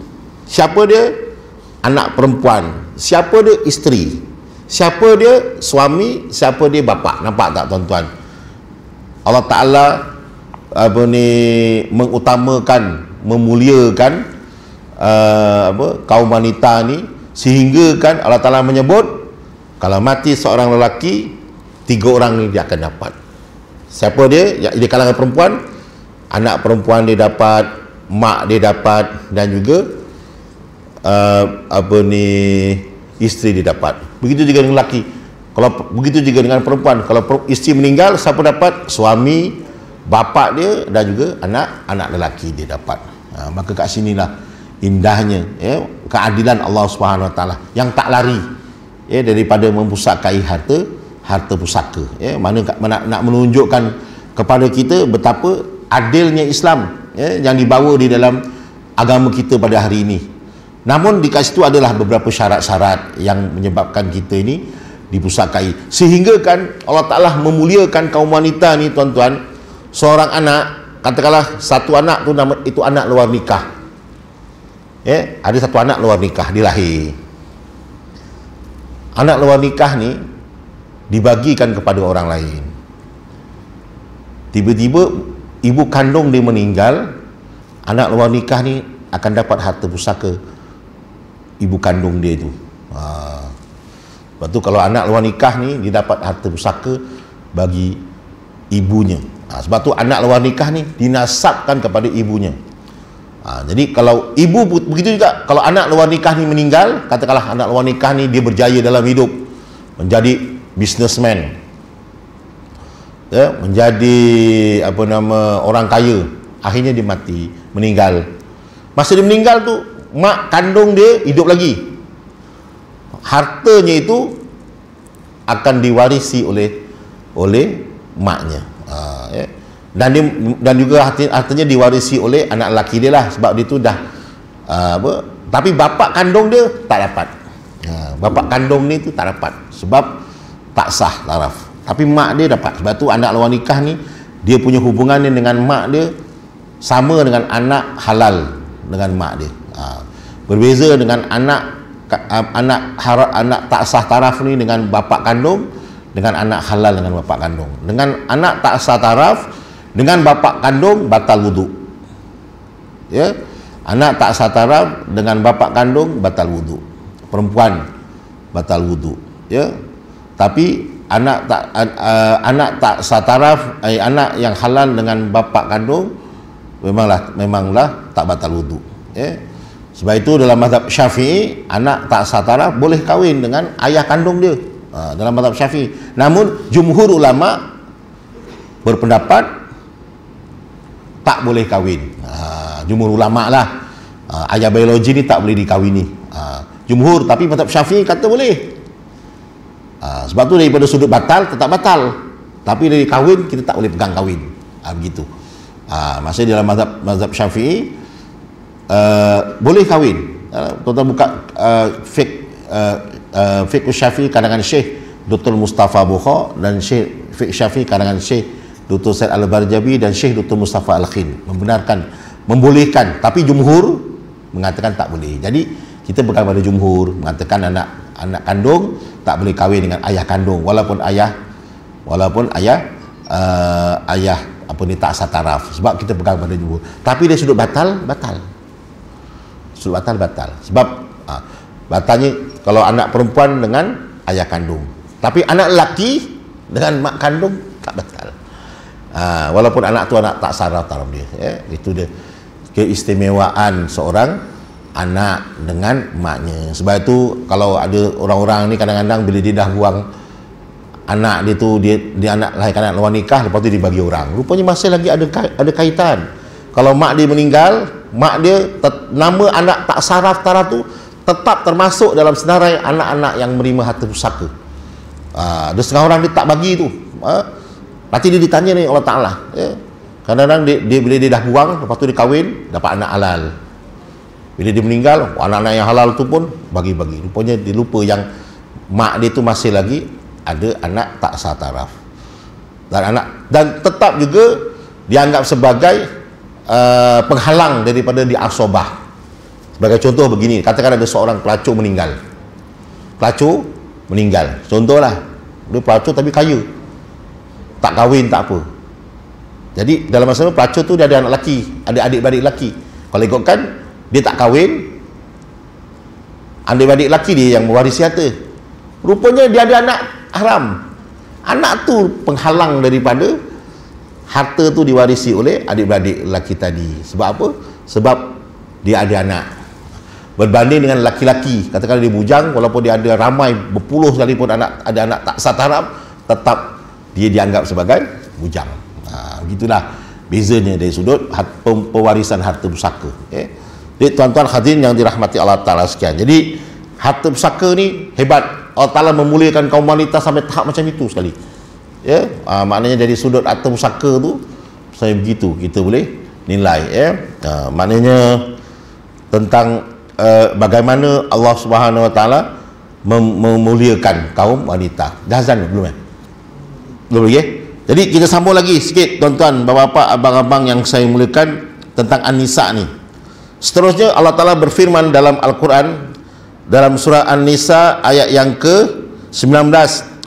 Siapa dia? Anak perempuan. Siapa dia? Isteri. Siapa dia? Suami. Siapa dia? Bapa. Nampak tak tuan-tuan? Allah Ta'ala mengutamakan, memuliakan kaum wanita ni, sehingga kan Allah Ta'ala menyebut kalau mati seorang lelaki, 3 orang ni dia akan dapat. Siapa dia? Di kalangan perempuan, anak perempuan dia dapat, mak dia dapat, dan juga isteri dia dapat. Begitu juga dengan lelaki. Kalau begitu juga dengan perempuan, kalau isteri meninggal, siapa dapat? Suami, bapa dia, dan juga anak lelaki dia dapat. Maka kat sinilah indahnya, ya, keadilan Allah Subhanahu Wa Taala yang tak lari, ya, daripada mempusakai harta pusaka, ya. Mana nak menunjukkan kepada kita betapa adilnya Islam, ya, yang dibawa di dalam agama kita pada hari ini. Namun di kat situ adalah beberapa syarat-syarat yang menyebabkan kita ini dipusakai, sehingga kan Allah Ta'ala memuliakan kaum wanita ni tuan-tuan. Seorang anak, katakanlah satu anak tu itu anak luar nikah, ya, ada satu anak luar nikah, dia lahir. Anak luar nikah ni dibagikan kepada orang lain. Tiba-tiba ibu kandung dia meninggal, anak luar nikah ni akan dapat harta pusaka ibu kandung dia itu. Lepas tu kalau anak luar nikah ni, dia dapat harta pusaka bagi ibunya. Sebab tu anak luar nikah ni dinasabkan kepada ibunya. Jadi kalau ibu begitu juga, kalau anak luar nikah ni meninggal, katakanlah anak luar nikah ni dia berjaya dalam hidup, menjadi businessman, ya, menjadi orang kaya, akhirnya dia mati, meninggal. Masa dia meninggal tu, mak kandung dia hidup lagi. Hartanya itu akan diwarisi oleh maknya, ya. Dan juga hartanya diwarisi oleh anak lelaki dia lah, sebab dia tu dah Tapi bapak kandung dia tak dapat. Bapak kandung ni tu tak dapat sebab tak sah taraf. Tapi mak dia dapat. Sebab tu anak luar nikah ni dia punya hubungan ni dengan mak dia sama dengan anak halal dengan mak dia. Berbeza dengan anak tak sah taraf ni dengan bapak kandung, dengan anak halal dengan bapak kandung. Dengan anak tak sah taraf dengan bapak kandung batal wudu. Ya. Anak tak sah taraf dengan bapak kandung batal wudu. Perempuan batal wudu. Ya. Tapi anak tak sah taraf, anak yang halal dengan bapak kandung memanglah tak batal wudu. Ya. Sebab itu dalam mazhab Syafi'i, anak tak sah taraf boleh kahwin dengan ayah kandung dia. Dalam mazhab Syafi'i. Namun jumhur ulama berpendapat tak boleh kahwin. Jumhur ulama lah. Ayah biologi ni tak boleh dikahwini. Jumhur, tapi mazhab Syafi'i kata boleh. Sebab tu daripada sudut batal tetap batal. Tapi dari kahwin kita tak boleh pegang kahwin. Begitu. Maksudnya dalam mazhab Syafi'i boleh kahwin. Tuan-tuan buka Fiqh Syafi'i karangan Syekh Dr. Mustafa Bukha dan Syekh Fiqh Syafi'i karangan Syekh Dr. Said Al-Barjabi dan Syekh Dr. Mustafa Al-Khin membenarkan, membolehkan, tapi jumhur mengatakan tak boleh. Jadi kita pegang pada jumhur mengatakan anak kandung tak boleh kahwin dengan ayah kandung walaupun ayah apa ni tak sah taraf, sebab kita pegang pada jumhur. Tapi dia sudut batal. Sudut batal. Sebab batalnya kalau anak perempuan dengan ayah kandung. Tapi anak lelaki dengan mak kandung tak batal. Walaupun anak tu anak tak sah taraf dia. Itu dia keistimewaan seorang anak dengan maknya. Sebab itu kalau ada orang-orang ni kadang-kadang bila dia dah buang anak dia tu, dia anak lahirkan anak luar nikah, lepas tu dia bagi orang, rupanya masih lagi ada kaitan. Kalau mak dia meninggal, mak dia nama anak tak saraf taraf tu tetap termasuk dalam senarai anak-anak yang menerima harta pusaka. Ada setengah orang dia tak bagi tu. Nanti dia ditanya ni Allah Ta'ala. Kadang-kadang dia bila dia dah buang, lepas tu dia kahwin, dapat anak halal. Bila dia meninggal, anak-anak yang halal tu pun bagi-bagi. Rupanya dia lupa yang mak dia tu masih lagi ada anak tak sah taraf. Dan tetap juga dianggap sebagai penghalang daripada diasobah. Sebagai contoh begini, katakan ada seorang pelacur meninggal. Contohlah, dia pelacur tapi kaya, tak kahwin, tak apa. Jadi dalam masa itu pelacur tu dia ada anak lelaki, ada adik-beradik lelaki. Kalau ikutkan dia tak kahwin, adik-beradik lelaki dia yang mewarisi harta. Rupanya dia ada anak haram. Anak tu penghalang daripada harta tu diwarisi oleh adik-beradik lelaki tadi. Sebab apa? Sebab dia ada anak. Berbanding dengan laki-laki, katakan dia bujang, walaupun dia ada ramai berpuluh sekalipun ada anak tak sah taraf, tetap dia dianggap sebagai bujang. Begitulah bezanya dari sudut pewarisan harta pusaka. Jadi tuan-tuan hadirin yang dirahmati Allah Ta'ala sekian. Jadi harta pusaka ni hebat. Allah Ta'ala memuliakan kaum wanita sampai tahap macam itu sekali. Maknanya dari sudut harta pusaka tu, saya begitu kita boleh nilai. Maknanya tentang bagaimana Allah Subhanahu Wa Ta'ala memuliakan kaum wanita. Dah azan belum? Belum lagi. Jadi kita sambung lagi sikit tuan-tuan, bapa-bapa, abang-abang yang saya muliakan tentang An-Nisa ni. Seterusnya Allah Ta'ala berfirman dalam Al-Quran dalam surah An-Nisa ayat yang ke-19.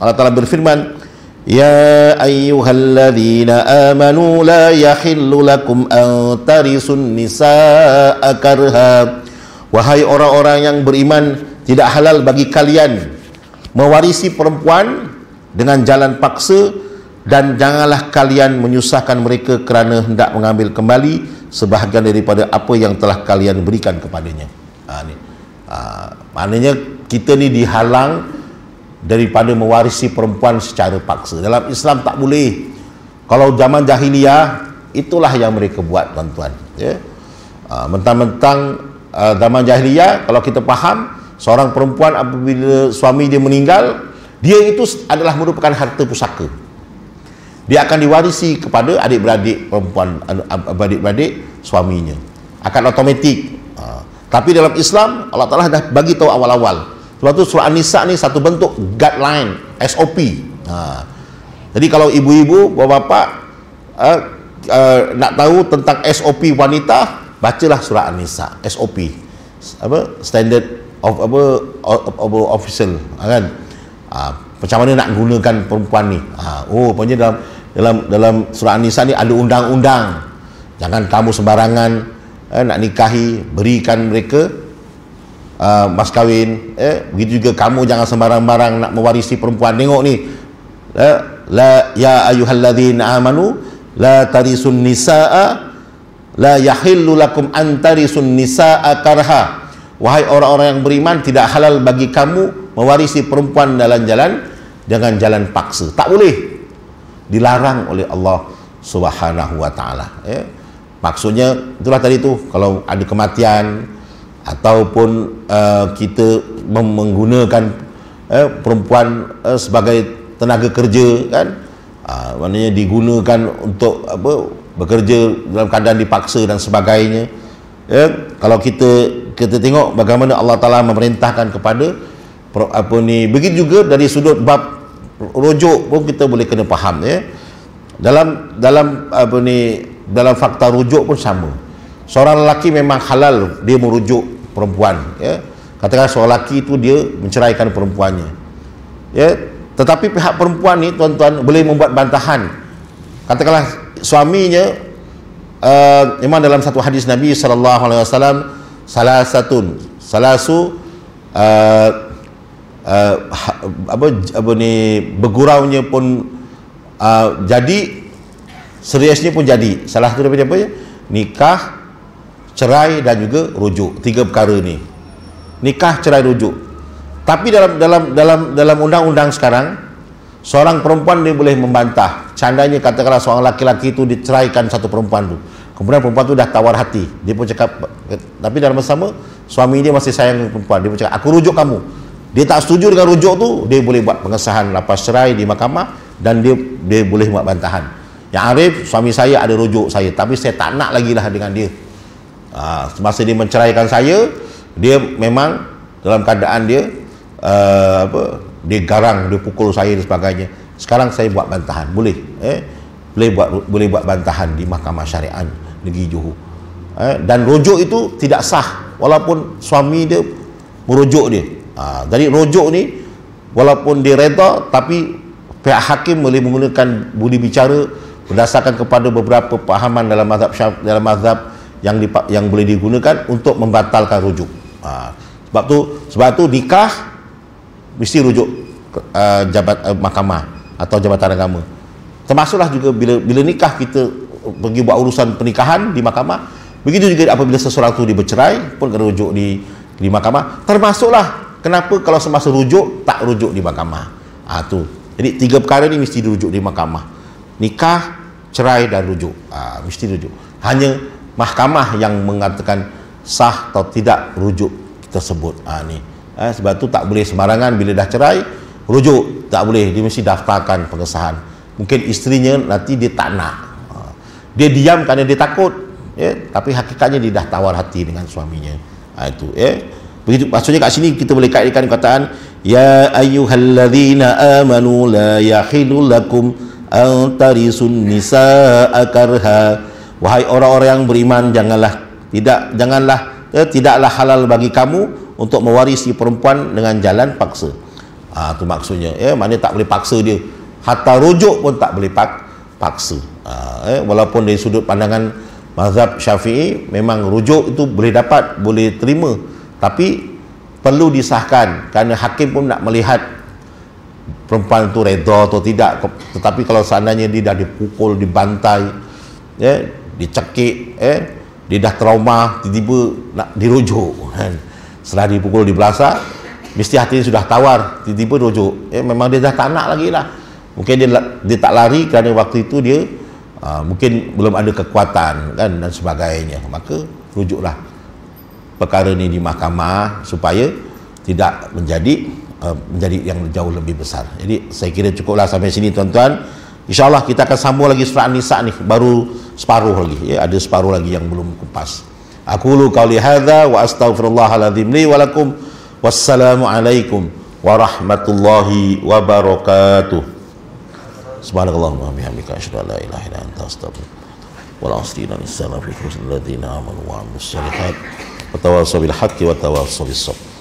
Allah Ta'ala berfirman, Ya ayyuhalladzina amanu la yahillu lakum an tarisun nisaa karha. Wahai orang-orang yang beriman, tidak halal bagi kalian mewarisi perempuan dengan jalan paksa, dan janganlah kalian menyusahkan mereka kerana hendak mengambil kembali sebahagian daripada apa yang telah kalian berikan kepadanya. Maknanya kita ni dihalang daripada mewarisi perempuan secara paksa. Dalam Islam tak boleh. Kalau zaman jahiliyah, itulah yang mereka buat, tuan-tuan. Mentang-mentang zaman jahiliyah, kalau kita faham, seorang perempuan apabila suami dia meninggal, dia itu adalah merupakan harta pusaka. Dia akan diwarisi kepada adik-beradik perempuan, adik-beradik suaminya. Akan automatik. Tapi dalam Islam Allah Ta'ala dah bagi tahu awal-awal. Sebab tu surah An-Nisa ni satu bentuk guideline, SOP. Jadi kalau ibu-ibu, bapa-bapa nak tahu tentang SOP wanita, bacalah surah An-Nisa. SOP standard of official, kan? Macam mana nak gunakan perempuan ni. Rupanya dalam surah An-Nisa ni ada undang-undang. Jangan kamu sembarangan nak nikahi, berikan mereka mas kahwin. Begitu juga kamu jangan sembarang-barang nak mewarisi perempuan. Tengok ni, la ya ayyuhalladzina amanu la tarisun nisaa la yahillu lakum an tarisun nisaa karha. Wahai orang-orang yang beriman, tidak halal bagi kamu mewarisi perempuan dalam dengan jalan paksa. Tak boleh, dilarang oleh Allah Subhanahu wa taala. Maksudnya itulah tadi tu, kalau ada kematian ataupun kita menggunakan perempuan sebagai tenaga kerja, kan, maknanya digunakan untuk bekerja dalam keadaan dipaksa dan sebagainya. Kalau kita tengok bagaimana Allah Ta'ala memerintahkan kepada begitu juga dari sudut bab rujuk pun kita boleh kena faham, dalam fakta rujuk pun sama. Seorang lelaki memang halal dia merujuk perempuan, katakan seorang lelaki itu dia menceraikan perempuannya, tetapi pihak perempuan ni, tuan-tuan, boleh membuat bantahan. Katakanlah suaminya, memang dalam satu hadis Nabi SAW, berguraunya pun jadi, seriusnya pun jadi. Salah satu daripada apa ya? Nikah, cerai dan juga rujuk. 3 perkara ni. Nikah, cerai, rujuk. Tapi dalam undang-undang sekarang, seorang perempuan dia boleh membantah. Seandainya katakanlah seorang laki-laki itu diceraikan satu perempuan tu, kemudian perempuan tu dah tawar hati, dia pun cakap, tapi dalam masa sama suami dia masih sayang perempuan, dia pun cakap aku rujuk kamu. Dia tak setuju dengan rujuk tu, dia boleh buat pengesahan lapas cerai di mahkamah, dan dia boleh buat bantahan. Yang Arif, suami saya ada rujuk saya, tapi saya tak nak lagi lah dengan dia. Semasa dia menceraikan saya, dia memang dalam keadaan dia dia garang, dia pukul saya dan sebagainya. Sekarang saya buat bantahan, boleh boleh buat bantahan di mahkamah syariat negeri Johor. Dan rujuk itu tidak sah walaupun suami dia merujuk dia. Jadi rujuk ni walaupun dia reda, tapi pihak hakim boleh menggunakan budi bicara berdasarkan kepada beberapa pahaman dalam mazhab yang boleh digunakan untuk membatalkan rujuk. Sebab tu nikah mesti rujuk mahkamah atau jabatan agama. Termasuklah juga bila nikah kita pergi buat urusan pernikahan di mahkamah, begitu juga apabila seseorang tu dia bercerai pun kena rujuk di mahkamah. Termasuklah kenapa kalau semasa rujuk tak rujuk di mahkamah. Tu. Jadi 3 perkara ni mesti dirujuk di mahkamah. Nikah, cerai dan rujuk. Mesti rujuk. Hanya mahkamah yang mengatakan sah atau tidak rujuk tersebut. Sebab tu tak boleh sembarangan bila dah cerai rujuk, tak boleh. Dia mesti daftarkan pengesahan. Mungkin isterinya nanti dia tak nak, dia diam kerana dia takut, tapi hakikatnya dia dah tawar hati dengan suaminya. Itu begitu. Maksudnya kat sini kita boleh kaitkan kataan ya ayyuhalladzina amanu la yahillu lakum an tarisun nisaa karha. Wahai orang-orang yang beriman, tidaklah halal bagi kamu untuk mewarisi perempuan dengan jalan paksa. Itu maksudnya, maknanya tak boleh paksa dia. Hatta rujuk pun tak boleh paksa. Walaupun dari sudut pandangan mazhab Syafi'i memang rujuk itu boleh dapat, boleh terima, tapi perlu disahkan kerana hakim pun nak melihat perempuan itu reda atau tidak. Tetapi kalau seandainya dia dah dipukul, dibantai, dicekik, dia dah trauma, tiba-tiba nak dirujuk, setelah dipukul, dibelasah, mesti hatinya sudah tawar, tiba-tiba rujuk, memang dia dah tak nak lagi lah. Mungkin dia tak lari kerana waktu itu dia mungkin belum ada kekuatan, kan, dan sebagainya. Maka rujuklah perkara ni di mahkamah supaya tidak menjadi yang jauh lebih besar. Jadi saya kira cukuplah sampai sini, tuan-tuan. InsyaAllah kita akan sambung lagi surah An-Nisa ni, baru separuh lagi, ada separuh lagi yang belum kupas. Aqulu qauli hadza wa astaghfirullahal azim li wa lakum. Wassalamu alaikum warahmatullahi wabarakatuh. Subhanakallahumma wa bihamdika asyhadu an la ilaha illa anta astaghfiruka wa atubu ilaik. Assalamu alaikum warahmatullahi wabarakatuh. Wa tawassaw bil haqqi wa tawassaw bis sabr.